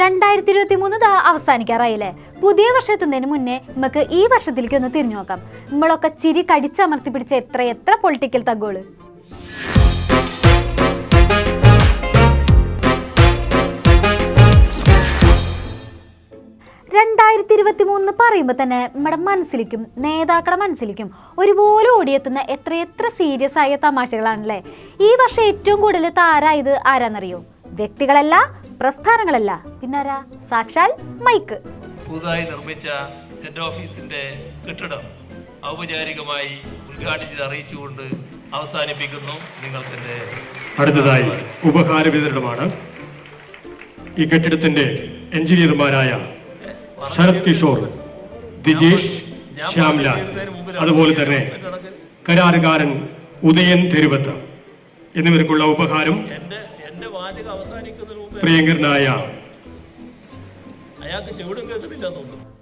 2023 അവസാനിക്കാറായില്ലേ. പുതിയ വർഷത്തുന്നതിന് മുന്നേ നമുക്ക് ഈ വർഷത്തിലേക്ക് ഒന്ന് തിരിഞ്ഞു നോക്കാം. നമ്മളൊക്കെ ചിരി കടിച്ചമർത്തി പിടിച്ച എത്ര പൊളിറ്റിക്കൽ തഗ്ഗോള്. പറയുമ്പോൾ തന്നെ നമ്മുടെ മനസ്സിലേക്കും നേതാക്കളുടെ മനസ്സിലേക്കും ഒരുപോലെ ഓടിയെത്തുന്ന എത്ര സീരിയസ് ആയ തമാശകളാണല്ലേ. ഈ വർഷം ഏറ്റവും കൂടുതൽ താരായത് ആരാന്നറിയോ? വ്യക്തികളല്ല, പ്രസ്ഥാനങ്ങളല്ല, പിന്നാരാ? സാക്ഷാൽ മൈക്ക്. പുതുതായി നിർമ്മിച്ച ഹെഡ് ഓഫീസിന്റെ കെട്ടിടം ഔപചാരികമായി ഉദ്ഘാടനം അറിയിച്ചുകൊണ്ട് അവസാനിപ്പിക്കുന്നു. നിങ്ങൾക്ക് അടുത്തതായി ഉപഹാര വിതരണമാണ്. ഈ കെട്ടിടത്തിന്റെ എഞ്ചിനീയർമാരായ ശരത് കിഷോർ, ദിജേഷ്, ശ്യാംലാൽ, അതുപോലെ തന്നെ കരാറുകാരൻ ഉദയൻ തെരുവത്ത് എന്നിവർക്കുള്ള ഉപഹാരം പ്രിയങ്കരനായ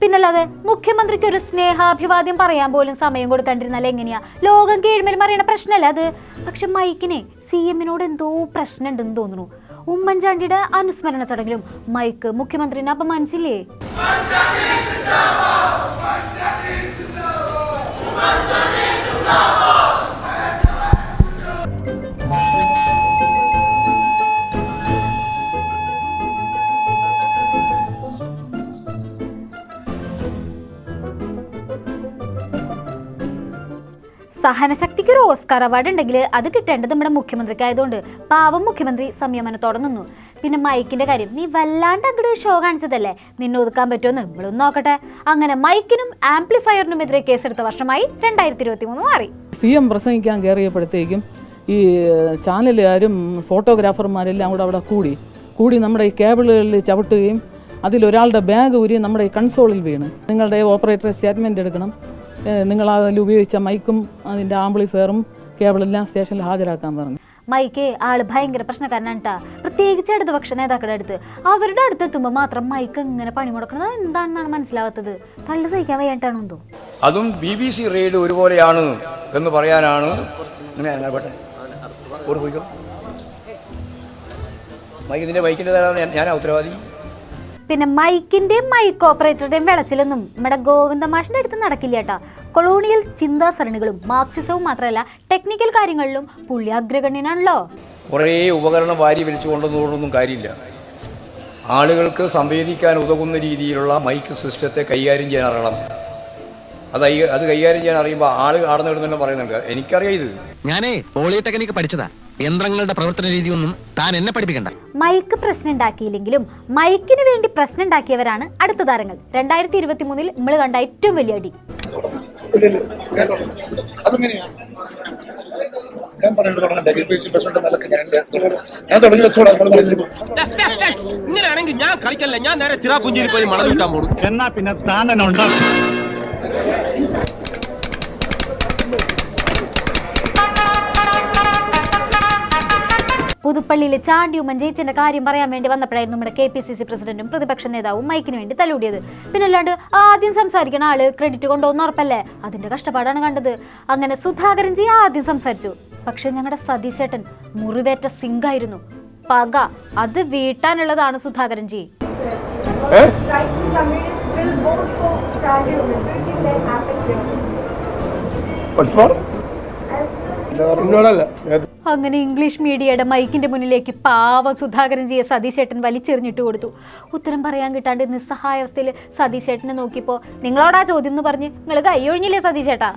പിന്നല്ലാതെ മുഖ്യമന്ത്രിക്ക് ഒരു സ്നേഹാഭിവാദ്യം പറയാൻ പോലും സമയം കൊടുക്കാണ്ടിരുന്നാൽ എങ്ങനെയാ? ലോകം കീഴ്മേൽ മറിയണ പ്രശ്നമല്ല അത്. പക്ഷെ മൈക്കിനെ CM-നോട് എന്തോ പ്രശ്നം ഉണ്ടെന്ന് തോന്നുന്നു. ഉമ്മൻചാണ്ടിയുടെ അനുസ്മരണ ചടങ്ങിലും മൈക്ക് മുഖ്യമന്ത്രിനെ അപമാനിച്ചില്ലേ? സഹനശക്തിക്ക് ഒരു ഓസ്കാർ അവാർഡ് ഉണ്ടെങ്കിൽ അത് കിട്ടേണ്ടത് നമ്മുടെ മുഖ്യമന്ത്രിക്ക് ആയതുകൊണ്ട് പാവം മുഖ്യമന്ത്രി സംയമനത്തോടെ നിന്നു. പിന്നെ മൈക്കിന്റെ കാര്യം, നീ വല്ലാണ്ട് അങ്ങോട്ട് ഷോ കാണിച്ചതല്ലേ, നിന്നെ ഒതുക്കാൻ പറ്റുമെന്ന് നമ്മളൊന്ന് നോക്കട്ടെ. അങ്ങനെ മൈക്കിനും ആംപ്ലിഫയറിനും എതിരെ കേസെടുത്ത വർഷമായി 2023 മാറി. CM പ്രസംഗിക്കാൻ കയറിയപ്പോഴത്തേക്കും ഈ ചാനലുകാരും ഫോട്ടോഗ്രാഫർമാരെല്ലാം കൂടെ അവിടെ കൂടി നമ്മുടെ ഈ കേബിളുകളിൽ ചവിട്ടുകയും അതിലൊരാളുടെ ബാഗ് ഊരി നമ്മുടെ ഈ കൺസോളിൽ വീണ് നിങ്ങളുടെ ഓപ്പറേറ്റർ സ്റ്റേറ്റ്മെൻറ്റ് എടുക്കണം, നിങ്ങൾ അതിൽ ഉപയോഗിച്ച മൈക്കും അതിൻ്റെ ആംപ്ലിഫയറും കേബിളെല്ലാം സ്റ്റേഷനിൽ ഹാജരാക്കാൻ പറഞ്ഞു. മൈക്ക് ആള് ഭയങ്കര പ്രശ്നക്കാരനാണ് കേട്ടാ, പ്രത്യേകിച്ച് ഇടതുപക്ഷ നേതാക്കളുടെ അടുത്ത്. അവരുടെ അടുത്തെത്തുമ്പോൾ മാത്രം മൈക്ക് ഇങ്ങനെ പണി മുടക്കുന്നത് എന്താണെന്നാണ് മനസ്സിലാവാത്തത്. തള്ളു സഹിക്കാൻ വയ്യായിട്ടാണോ എന്തോ. അതും BBC റേഡിയോ ഒരുപോലെയാണ് എന്ന് പറയാനാണ് മൈക്കിന്റെ ഞാനാ ഉത്തരവാദി. പിന്നെ മൈക്കിന്റെയും മൈക്ക് ഓപ്പറേറ്ററുടെയും വെളച്ചിലൊന്നും നമ്മുടെ ഗോവിന്ദമാഷിന്റെ അടുത്ത് നടക്കില്ല കേട്ടാ. കൊളോണിയൽ ചിന്താസരണികളും മാർക്സിസവും മാത്രമല്ല ടെക്നിക്കൽ കാര്യങ്ങളിലും പുള്ളി അഗ്രഗണ്യനാണല്ലോ. കുറേ ഉപകരണം വാരി വലിച്ചു കൊണ്ടുവന്നതുകൊണ്ടൊന്നും കാര്യമില്ല. ആളുകൾക്ക് സംവേദിക്കാൻ ഉതകുന്ന രീതിയിലുള്ള മൈക്ക് സിസ്റ്റത്തെ കൈകാര്യം ചെയ്യാൻ അറിയണം. അത് കൈകാര്യം ചെയ്യാൻ അറിയുമ്പോൾ ആള് ആടുന്നിടുന്നെ പറയുന്നുണ്ട്. എനിക്കറിയാം, ഇത് ഞാനേ പോളിടെക്നിക്ക് പഠിച്ചതാ. യന്ത്രങ്ങളുടെ പ്രവർത്തന രീതിയൊന്നും താൻ എന്നെ പഠിപ്പിക്കണ്ട. മൈക്ക് പ്രശ്നം ഉണ്ടാക്കിയില്ലെങ്കിലും മൈക്കിന് വേണ്ടി പ്രശ്നം ഉണ്ടാക്കിയവരാണ് അടുത്ത താരങ്ങൾ. 2023 നമ്മൾ കണ്ട ഏറ്റവും വലിയ അടി. ഇങ്ങനെയാണെങ്കിൽ ഞാൻ കളിക്കല്ല, ഞാൻ നേരെ ചിറാപുഞ്ചിയിൽ പോയി മണം വിട്ടാൻ പോകും. എന്നാ പിന്നെ സ്ഥാനമുണ്ട്. പുതുപ്പള്ളിയിലെ ചാണ്ടി ഉമ്മൻ ജയിച്ചതിന്റെ കാര്യം പറയാൻ വേണ്ടി വന്നപ്പോഴായിരുന്നു നമ്മുടെ KPCC പ്രസിഡന്റും പ്രതിപക്ഷ നേതാവും മൈക്കിന് വേണ്ടി തലൂടിയത്. പിന്നല്ലാണ്ട് ആദ്യം സംസാരിക്കണ ആള് ക്രെഡിറ്റ് കൊണ്ടുപോകുന്ന ഉറപ്പല്ലേ? അതിന്റെ കഷ്ടപ്പാടാണ് കണ്ടത്. അങ്ങനെ സുധാകരൻജി ആദ്യം സംസാരിച്ചു. പക്ഷെ ഞങ്ങളുടെ സതീശേട്ടൻ മുറിവേറ്റ സിംഗായിരുന്നു. പക അത് വീട്ടാനുള്ളതാണ് സുധാകരൻജി. അങ്ങനെ ഇംഗ്ലീഷ് മീഡിയയുടെ മൈക്കിന്റെ മുന്നിലേക്ക് പാവം സുധാകരൻജിയെ സതീശേട്ടൻ വലിച്ചെറിഞ്ഞിട്ട് കൊടുത്തു. ഉത്തരം പറയാൻ കിട്ടാണ്ട് നിസ്സഹായാവസ്ഥയിൽ സതീശേട്ടനെ നോക്കിയപ്പോ നിങ്ങളോടാ ചോദ്യം എന്ന് പറഞ്ഞ് നിങ്ങൾ കൈയൊഴിഞ്ഞില്ലേ സതീശേട്ടാ?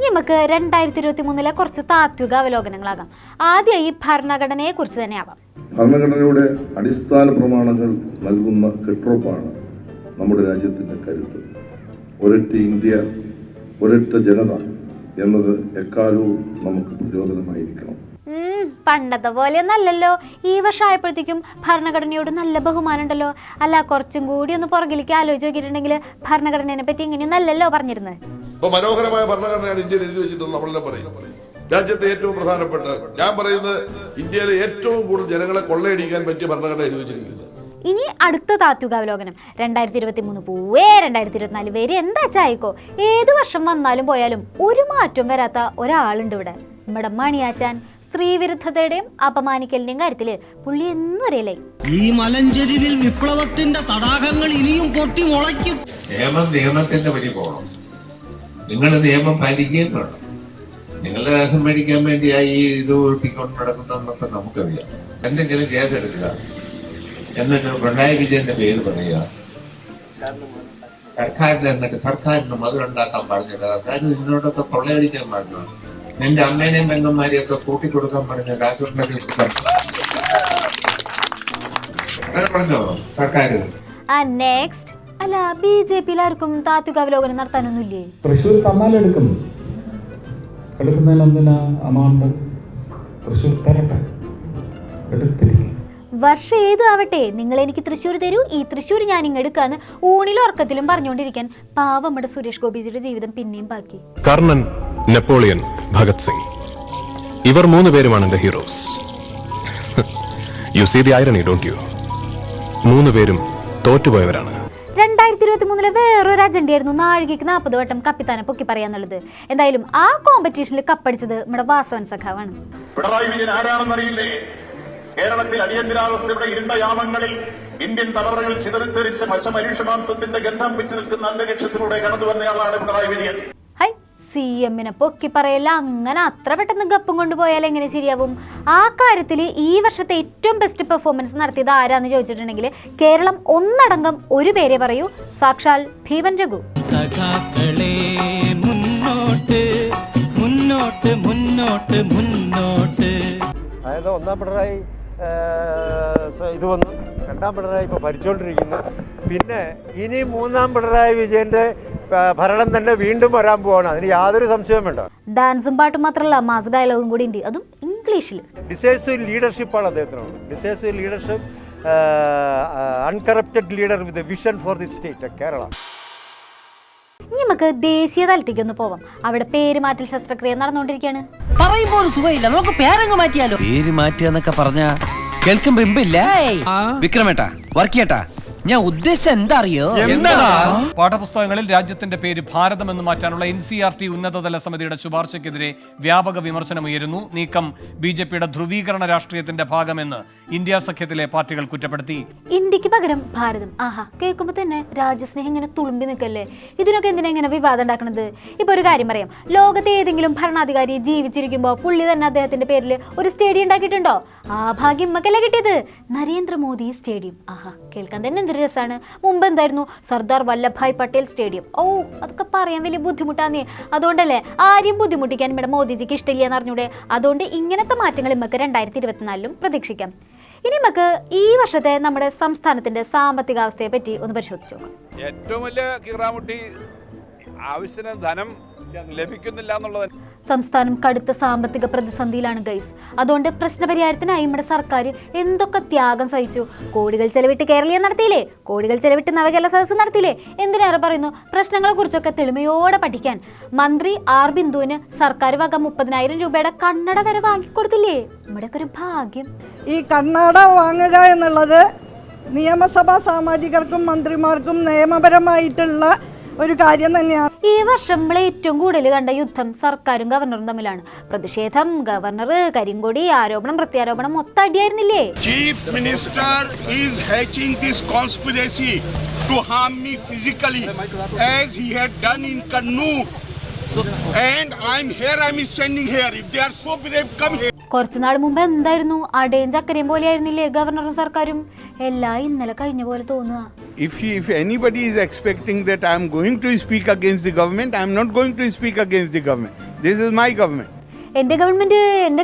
നമുക്ക് 2023 കുറച്ച് താത്വിക അവലോകനങ്ങളാകാം. ആദ്യമായി ഭരണഘടനയെ കുറിച്ച് തന്നെ ആവാം. ഭരണഘടനയുടെ അടിസ്ഥാന പ്രമാണങ്ങൾ നൽകുന്ന കെട്ടുറപ്പാണ് നമ്മുടെ രാജ്യത്തിന്റെ കരുത്ത്. ഒരൊറ്റ ഇന്ത്യ, ഒരൊറ്റ ജനത എന്നത് എക്കാലവും നമുക്ക് പ്രചോദനമായിരിക്കണം. പണ്ടത്തെ പോലെയൊന്നല്ലല്ലോ. ഈ വർഷം ആയപ്പോഴത്തേക്കും ഭരണഘടനയോട് നല്ല ബഹുമാനം ഉണ്ടല്ലോ. അല്ല, കുറച്ചും കൂടി ഒന്ന് പുറകിലേക്ക് ആലോചിച്ച് നോക്കിയിട്ടുണ്ടെങ്കിൽ ഭരണഘടനയെ പറ്റി ഇങ്ങനെയൊന്നല്ലല്ലോ പറഞ്ഞിരുന്നത്. മനോഹരമായ ഭരണഘടനയാണ് ഇന്ത്യയിൽ എഴുതി വെച്ചിട്ടുള്ളത്. നമ്മളെല്ലാം പറയും രാജ്യത്തെ ഏറ്റവും പ്രധാനപ്പെട്ട, ഞാൻ പറയുന്നത് ഇന്ത്യയിലെ ഏറ്റവും കൂടുതൽ ജനങ്ങളെ കൊള്ളയടിക്കാൻ പറ്റിയ ഭരണഘടന എഴുതി വെച്ചിരിക്കുന്നത്. ഇനി അടുത്ത താത്വികാവലോകനം 2023 പോവേ 2024 വരെ എന്താ ചായക്കോ. ഏത് വർഷം വന്നാലും പോയാലും ഒരു മാറ്റം വരാത്ത ഒരാളുണ്ട് ഇവിടെ, നമ്മുടെ മണിയാശാൻ. സ്ത്രീവിരുദ്ധതയുടെയും അപമാനിക്കലിന്റെയും കാര്യത്തില് പുള്ളി എന്നും അറിയലായി. ഈ മലഞ്ചെരിവിൽ വിപ്ലവത്തിന്റെ തടാകങ്ങൾ ഇനിയും പൊട്ടി മുളയ്ക്കും. നിയമത്തിന്റെ വഴി പോകണം. നിങ്ങൾ നിയമം പാലിക്കുകയും വേണം. നിങ്ങളുടെ രാഷ്ട്രം മേടിക്കാൻ വേണ്ടിയായി ഈ ഇത് ഒഴിപ്പിക്കൊണ്ട് നടക്കുന്നതെന്നൊക്കെ നമുക്കറിയാം. എന്തെങ്കിലും കേസ് എടുക്കുക, എന്നിട്ട് പിണറായി വിജയന്റെ പേര് പറയുക, സർക്കാരിന് എന്നിട്ട് സർക്കാരിന് മധുരുണ്ടാക്കാൻ പറഞ്ഞിട്ട് സർക്കാർ നിന്നോടൊക്കെ കൊള്ളയടിക്കാൻ പറഞ്ഞു, നിന്റെ അമ്മേനെയും പെങ്ങന്മാരെയും ഒക്കെ കൂട്ടിക്കൊടുക്കാൻ പറഞ്ഞ കാശുണ്ടാക്കി പറഞ്ഞോ സർക്കാർ. നെക്സ്റ്റ് അല്ല, BJP-യിലാർക്കും താത്വിക അവലോകനം നടത്താനൊന്നുമില്ലേ? തൃശ്ശൂർ തന്നാലെടുക്കും, എടുക്കുന്നതിനെന്തിനാ അമാണ്ട്? തൃശ്ശൂർ തരട്ടെ, എടുത്തിരിക്കും. വർഷം ഏത് ആവട്ടെ, നിങ്ങൾ എനിക്ക് തൃശ്ശൂർ തരൂ, ഈ തൃശ്ശൂർ ഞാൻ ഇങ്ങ് എടുക്കാന്ന് ഊണിലും ഉറക്കത്തിലും പറഞ്ഞുകൊണ്ടിരിക്കാൻ പാവം നമ്മുടെ സുരേഷ് ഗോപിജിയുടെ ജീവിതം പിന്നെയും ബാക്കി. കർണൻ, നെപ്പോളിയൻ, ഭഗത് സിംഗ്, ഇവർ 3 പേരുമാണ് എന്റെ heroes. You see the irony, don't you? 3 പേരും തോറ്റുപോയവരാണ്. 2023 വേറൊരു അജണ്ടയായിരുന്നു നാഴികയ്ക്ക് 40 വട്ടം കപ്പിത്താനെ പൊക്കി പറയാന്നുള്ളത്. എന്തായാലും ആ കോമ്പറ്റീഷനിൽ കപ്പടിച്ചത് നമ്മുടെ വാസവൻ സഖാവാണ്. പിണറായി വിജയൻ ആരാണെന്നറിയില്ലേ? കേരളത്തിൽ അടിയന്തരാവസ്ഥയുടെ ഇരുണ്ട യാമങ്ങളിൽ ഇന്ത്യൻ തലമുറകൾ ചിതറിത്തെറിച്ച മനുഷ്യമാംസത്തിന്റെ ഗന്ധം വിറ്റ് നിൽക്കുന്ന അന്തരീക്ഷത്തിലൂടെ കടന്നു വന്നയാളാണ് പിണറായി വിജയൻ. ഹൈ, CM-നെ പൊക്കി പറയല്ല, അങ്ങനെ അത്ര പെട്ടെന്ന് ഗപ്പും കൊണ്ടുപോയാൽ എങ്ങനെ ശരിയാവും? ആ കാര്യത്തിൽ ഈ വർഷത്തെ ഏറ്റവും ബെസ്റ്റ് പെർഫോമൻസ് നടത്തിയത് ആരാന്ന് ചോദിച്ചിട്ടുണ്ടെങ്കിൽ കേരളം ഒന്നടങ്കം ഒരു പേരെ പറയൂ, സാക്ഷാൽ ഭീമൻ രഘു. സഖാക്കളെ മുന്നോട്ട് മുന്നോട്ട് മുന്നോട്ട് മുന്നോട്ട്. അതായത് ഒന്നാം പിണറായി ഇത് വന്നു, രണ്ടാം പിണറായി ഇപ്പോൾ ഭരിച്ചുകൊണ്ടിരിക്കുന്നു. പിന്നെ ഇനി മൂന്നാം പിണറായി വിജയന്റെ ഭരണം തന്നെ വീണ്ടും വരാൻ പോവാണ്, അതിന് യാതൊരു സംശയവും വേണ്ട. ഡാൻസും പാട്ടും മാത്രമല്ല, മാസ് ഡയലോഗും കൂടി ഉണ്ട്, അതും ഇംഗ്ലീഷിൽ. ഡിസൈസീവ് ലീഡർഷിപ്പാണ് അദ്ദേഹത്തിനുള്ളത്. Decisive leadership, uncorrupted leader with a vision for the state Kerala. ഇനി നമുക്ക് ദേശീയ തലത്തേക്ക് ഒന്ന് പോവാം. അവിടെ പേരുമാറ്റൽ ശസ്ത്രക്രിയ നടന്നുകൊണ്ടിരിക്കുകയാണ്. പറയുമ്പോൾ ഒരു സുഖമില്ല, നമുക്ക് പേരങ്ങ് മാറ്റിയാലോ? പേര് മാറ്റിയെന്നൊക്കെ പറഞ്ഞ കേൾക്കുമ്പോ ഇമ്പില്ല. വിക്രമേട്ടാ, വർക്കിയേട്ടാ, ഞാൻ ഉദ്ദേശിച്ച എന്താ അറിയോ? പാഠപുസ്തകങ്ങളിൽ രാജ്യത്തിന്റെ പേര് ഭാരതം എന്ന് മാറ്റാനുള്ള NCERT ഉന്നതതല സമിതിയുടെ ശുപാർശയ്ക്കെതിരെ വ്യാപക വിമർശനമുയരുന്നു. നീക്കം BJP-യുടെ ധ്രുവീകരണ രാഷ്ട്രീയത്തിന്റെ ഭാഗമെന്ന് ഇന്ത്യ സഖ്യത്തിലെ പാർട്ടികൾ കുറ്റപ്പെടുത്തി. ഇന്ത്യക്ക് പകരം ഭാരതം, ആഹാ, കേൾക്കുമ്പോ തന്നെ രാജ്യസ്നേഹം ഇങ്ങനെ തുളുമ്പി നിൽക്കല്ലേ. ഇതിനൊക്കെ എന്തിനാ ഇങ്ങനെ വിവാദം ഉണ്ടാക്കണത്? ഇപ്പൊ ഒരു കാര്യം പറയാം, ലോകത്തെ ഏതെങ്കിലും ഭരണാധികാരി ജീവിച്ചിരിക്കുമ്പോ പുള്ളി തന്നെ അദ്ദേഹത്തിന്റെ പേരിൽ ഒരു സ്റ്റേഡിയം ഉണ്ടാക്കിയിട്ടുണ്ടോ? ആ ഭാഗ്യം മക്കല്ലേ കിട്ടിയത്, നരേന്ദ്രമോദി സ്റ്റേഡിയം. ആഹാ, കേൾക്കാൻ തന്നെ എന്തൊരു രസമാണ്. മുമ്പ് എന്തായിരുന്നു? സർദാർ വല്ലഭായ് പട്ടേൽ സ്റ്റേഡിയം. ഓ, അതൊക്കെ പറയാൻ വലിയ ബുദ്ധിമുട്ടാന്നേ. അതുകൊണ്ടല്ലേ ആരെയും ബുദ്ധിമുട്ടിക്കാൻ ഇവിടെ മോദിജിക്ക് ഇഷ്ടമില്ല എന്ന് അറിഞ്ഞൂടെ? അതുകൊണ്ട് ഇങ്ങനത്തെ മാറ്റങ്ങൾ നമുക്ക് 2024 പ്രതീക്ഷിക്കാം. ഇനി നമുക്ക് ഈ വർഷത്തെ നമ്മുടെ സംസ്ഥാനത്തിന്റെ സാമ്പത്തികാവസ്ഥയെ പറ്റി ഒന്ന് പരിശോധിച്ചു നോക്കാം. ഏറ്റവും വലിയ കീറാമുട്ടി ആവശ്യത്തിന് ധനം ലഭിക്കുന്നില്ല എന്നുള്ളത്. സംസ്ഥാനം കടുത്ത സാമ്പത്തിക പ്രതിസന്ധിയിലാണ് ഗൈസ്. അതുകൊണ്ട് പ്രശ്നപരിഹാരത്തിനായി നമ്മുടെ സർക്കാർ എന്തൊക്കെ ത്യാഗം സഹിച്ചു. കോടികൾ ചെലവിട്ട് കേരളീയം നടത്തിയില്ലേ, കോടികൾ ചെലവിട്ട് നവകേരള സദസ്സ് നടത്തിയില്ലേ. എന്തിനേറെ പറയുന്നു, പ്രശ്നങ്ങളെ കുറിച്ചൊക്കെ തെളിമയോടെ പഠിക്കാൻ മന്ത്രി R. ബിന്ദുവിന് സർക്കാർ വക 30,000 രൂപയുടെ കണ്ണട വരെ വാങ്ങിക്കൊടുത്തില്ലേ. നമ്മുടെയൊക്കെ ഒരു ഭാഗ്യം. ഈ കണ്ണട വാങ്ങുക എന്നുള്ളത് നിയമസഭാ സാമാജികർക്കും മന്ത്രിമാർക്കും നിയമപരമായിട്ടുള്ള ഒരു കാര്യം തന്നെയാണ്. ഈ വർഷം നമ്മൾ ഏറ്റവും കൂടുതൽ കണ്ട യുദ്ധം സർക്കാരും ഗവർണറും തമ്മിലാണ്. പ്രതിഷേധം, ഗവർണർ, കരിങ്കൊടി, ആരോപണം, പ്രത്യാരോപണം, മൊത്തം അടിയായിരുന്നില്ലേ? Chief minister is hatching this conspiracy to harm me physically as he had done in Kannur. And I'm here, I'm standing here. If they are so brave, come here. കുറച്ചു നാൾ മുമ്പ് എന്തായിരുന്നു? അടയും ചക്കരയും പോലെ ആയിരുന്നില്ലേ ഗവർണറും സർക്കാരും? എല്ലാം ഇന്നലെ കഴിഞ്ഞ പോലെ തോന്നുക. If anybody is expecting that I'm going to speak against the government, I'm not going to speak against the government. This is my government. എൻ്റെ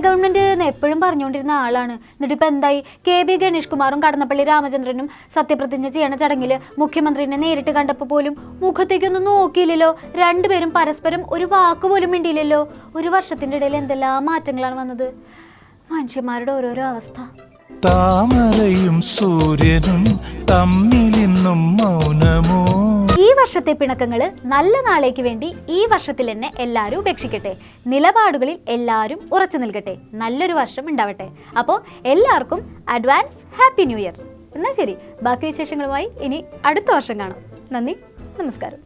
ഗവൺമെന്റ് എന്ന് എപ്പോഴും പറഞ്ഞുകൊണ്ടിരുന്ന ആളാണ്. എന്നിട്ട് ഇപ്പം എന്തായി? KB ഗണേഷ് കുമാറും കടന്നപ്പള്ളി രാമചന്ദ്രനും സത്യപ്രതിജ്ഞ ചെയ്യണ ചടങ്ങിൽ മുഖ്യമന്ത്രിനെ നേരിട്ട് കണ്ടപ്പോൾ പോലും മുഖത്തേക്കൊന്നും നോക്കിയില്ലല്ലോ. രണ്ടുപേരും പരസ്പരം ഒരു വാക്ക് പോലും മിണ്ടിയില്ലല്ലോ. ഒരു വർഷത്തിൻ്റെ ഇടയിൽ എന്തെല്ലാം മാറ്റങ്ങളാണ് വന്നത്. മനുഷ്യന്മാരുടെ ഓരോരോ അവസ്ഥ. താമരയും സൂര്യനും തമ്മിലിന്നും മൗനമോ. ഈ വർഷത്തെ പിണക്കങ്ങള് നല്ല നാളേക്ക് വേണ്ടി ഈ വർഷത്തിൽ തന്നെ എല്ലാവരും ഉപേക്ഷിക്കട്ടെ. നിലപാടുകളിൽ എല്ലാവരും ഉറച്ചു നിൽക്കട്ടെ. നല്ലൊരു വർഷം ഉണ്ടാവട്ടെ. അപ്പോൾ എല്ലാവർക്കും അഡ്വാൻസ് ഹാപ്പി ന്യൂ ഇയർ. എന്നാൽ ശരി, ബാക്കി വിശേഷങ്ങളുമായി ഇനി അടുത്ത വർഷം കാണാം. നന്ദി, നമസ്കാരം.